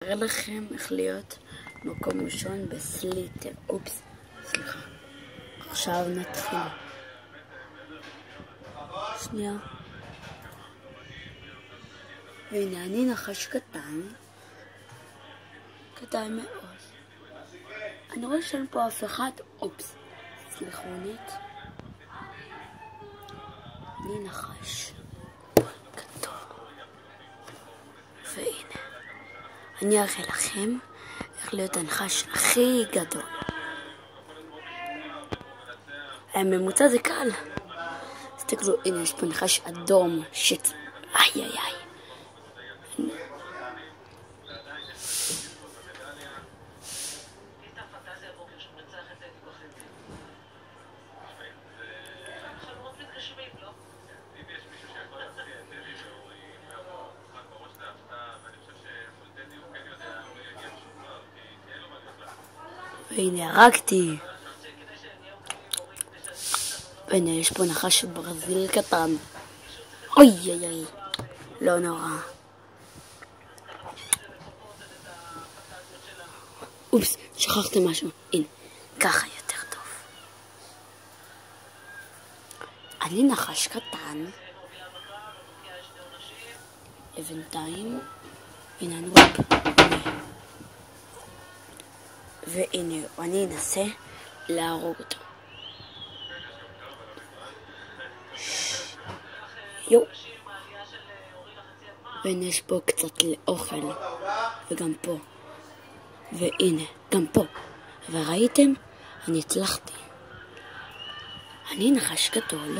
אראה לכם איך להיות מקום ראשון בסליטר. אופס, סליחה. עכשיו נתחיל. שנייה. והנה אני נחש קטן מאוד. אני רואה שאין פה אף אחד. אופס, סליחונית. אני נחש גדול. והנה אני אראה לכם איך להיות הנחש הכי גדול. הממוצע זה קל. אז תקראו, הנה יש פה נחש אדום איי. והנה הרגתי. והנה יש פה נחש ברזיל קטן. אוי. לא נורא. אופס, שכחתי משהו. הנה, ככה יותר טוב. אני נחש קטן. לבינתיים. הנה אני רואה. והנה, אני אנסה להרוג אותו. יו. והנה יש פה קצת לאוכל. וגם פה. והנה, גם פה. וראיתם? אני הצלחתי. אני נחש גדול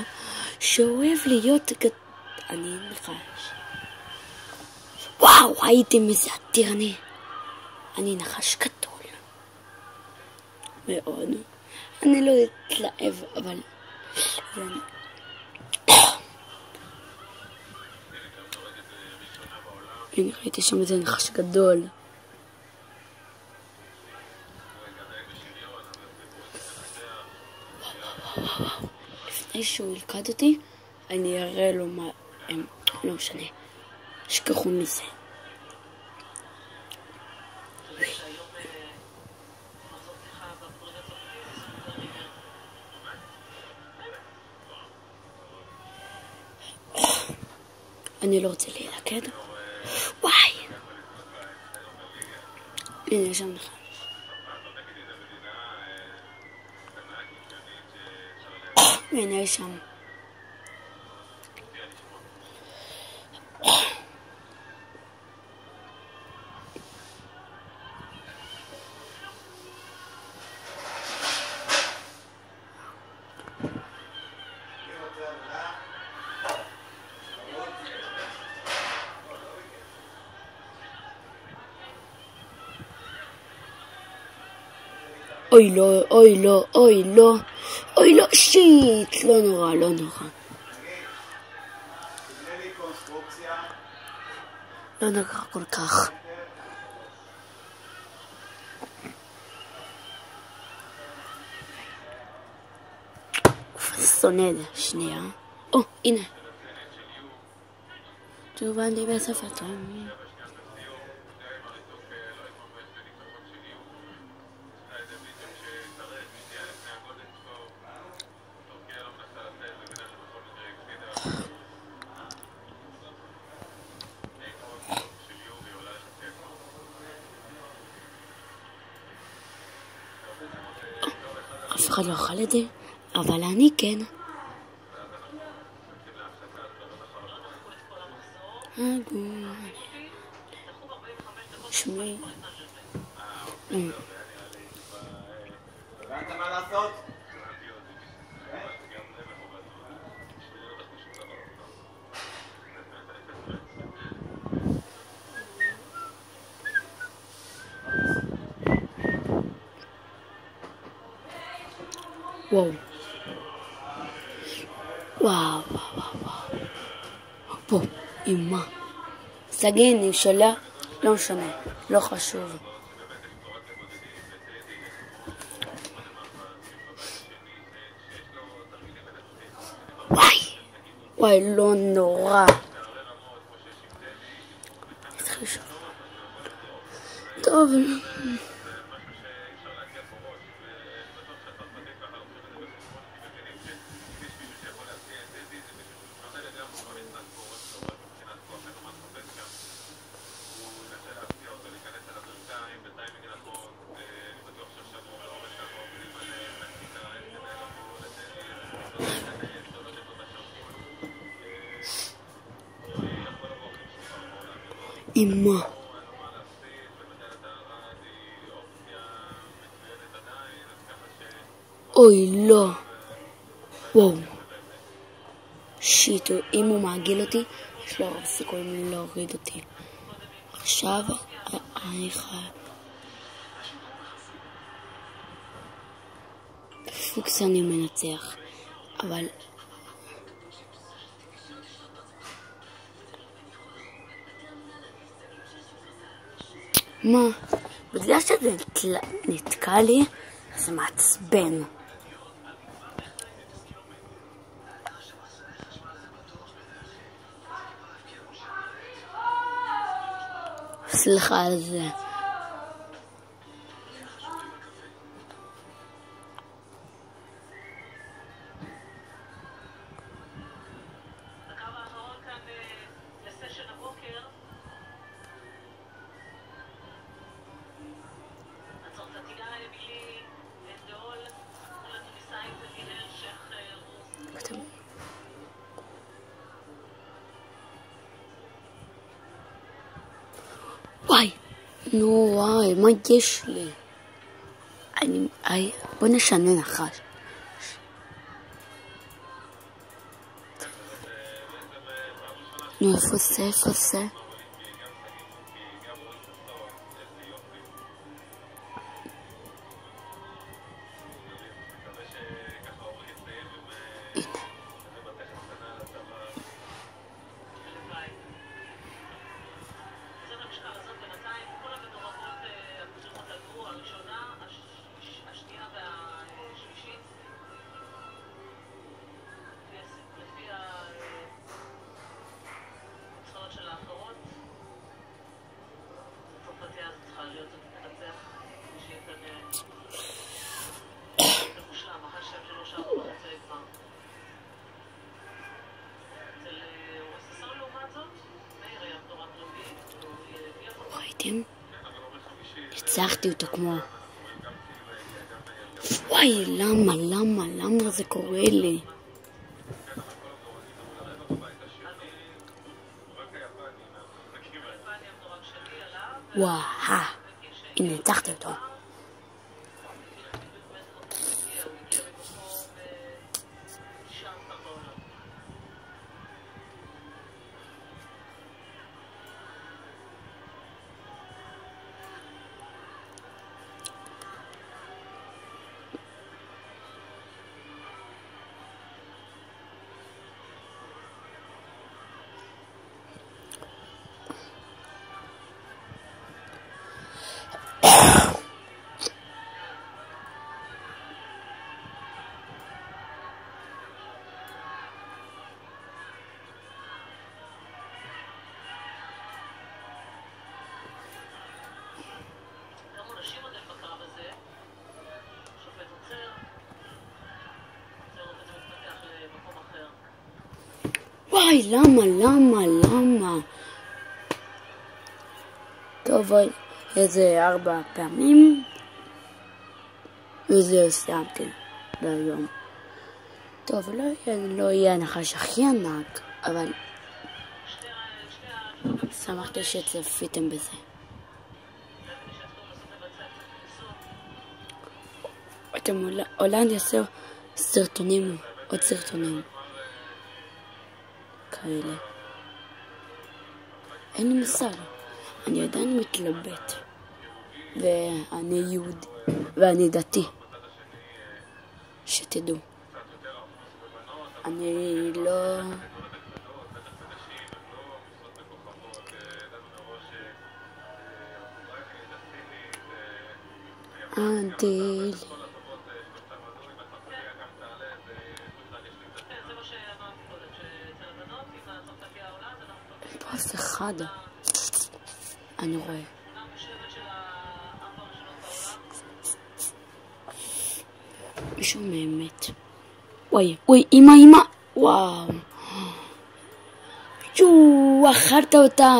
שאוהב להיות אני נחש. וואו, ראיתם איזה אדיר אני נחש גדול. מאוד. אני לא אתלהב, אבל הנה ראיתי שם איזה נחש גדול. וואו. לפני שהוא ילכד אותי אני אראה לו מה לא משנה, שכחו מזה. אני לא רוצה להילכד. וואי. הנה יש שם נחש. הנה יש שם. אוי לא, שיט, לא נורא. לא נורא כל כך. סונד, שנייה. הנה. תשובה לי בספר תמיד. אף אחד לא אכל את זה, אבל אני כן. שמי. הבנת מה לעשות? וואו. פה, אמא. סגין, נשאלה? לא משנה, לא חשוב. וואי, לא נורא. טוב. אמא. אוי, לא. וואו. שיט, אם הוא מעגיל אותי, יש לו הרבה סיכויים להוריד אותי. עכשיו, אני חייב... פוקס אני מנצח. אבל... מה? בגלל שזה נתקע לי, זה מעצבן. סליחה על זה. וואי, נו וואי, מה יש לי? בוא נשנה נחש. נו, איפה זה? ניצחתי אותו כמו... וואי, למה זה קורה לי? וואו, הנה, ניצחתי אותו. וואי, למה? טוב, איזה 4 פעמים וזהו, סיימתי להיום. טוב, לא יהיה הנחש הכי ענק, אבל שמחתי שצפיתם בזה. אתם אולי אני אעשה סרטונים, עוד סרטונים כאלה. אין לי מושג, אני עדיין מתלבט, ואני יהודי ואני דתי, שתדעו. אני לא... אנטיל. אין פה אף אחד. אני רואה. מישהו באמת. וואי, אמא. וואו. אכלת אותה.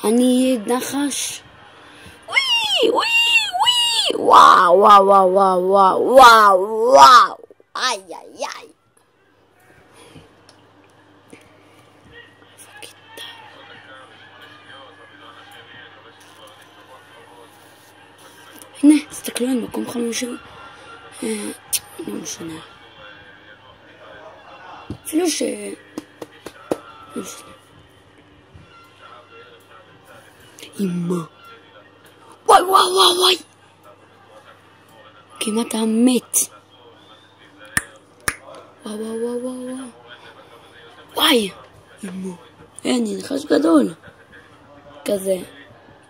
אני נחש. וואו. איי. הנה, תסתכלו על מקום חלום לא משנה. אפילו לא משנה. אמא. וואי. כמעט המת. וואי. אמא. אני נחש גדול. כזה.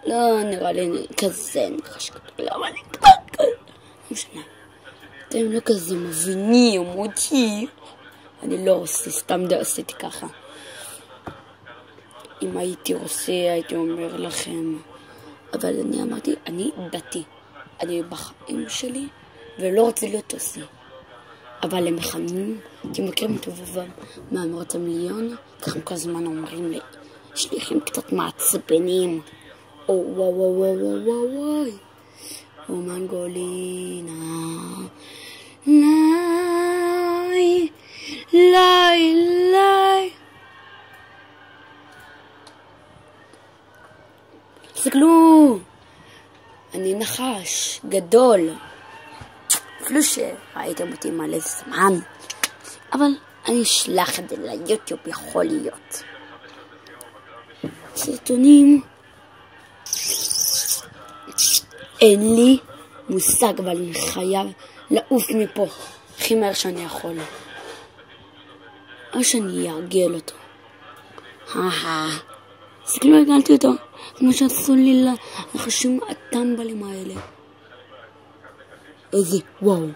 לא נראה לי כזה נחש גדול. אבל אני כזה. לא משנה. אתם לא כזה מבינים אותי. אני לא עושה, סתם עשיתי ככה. אם הייתי עושה, הייתי אומר לכם. אבל אני אמרתי, אני דתי. אני בחיים שלי, ולא רוצה להיות עושה. אבל הם מכנים, כי מכירים את אובבם מאמרות המיליון, ככה כל הזמן אומרים לי, שליחים קצת מעצבנים. וואי. מנגולינה. לי. תסתכלו, אני נחש גדול. אפילו שראיתם אותי מלא זמן, אבל אני אשלח את זה ליוטיוב, יכול להיות. סרטונים. אין לי מושג, אבל אני חייב לעוף מפה הכי מהר שאני יכול. או שאני ארגל אותו. תסתכלו, הגלתי אותו. כמו שעשו לי לחשים הטמבלים האלה. איזה וואו.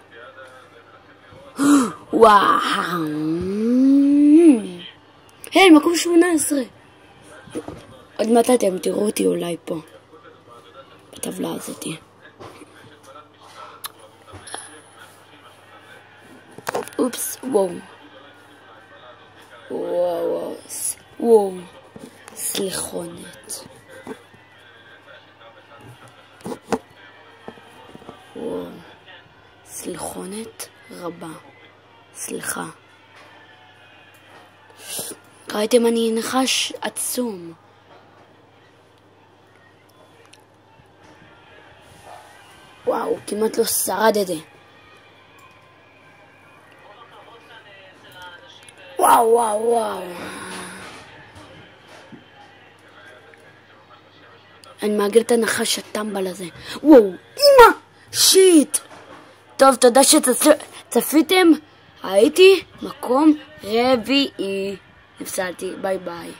היי, מקום 18. עוד מעט אתם תראו אותי אולי פה. בטבלה הזאת. אופס, וואו. סליחונת. וואו. סליחונת רבה. סליחה. ראיתם, אני נחש עצום. וואו, כמעט לא שרדתי. וואו. אני מעגל את הנחש הטמבל הזה. וואו, אמא! שיט! טוב, תודה שצפיתם. הייתי מקום רביעי. נפסלתי, ביי.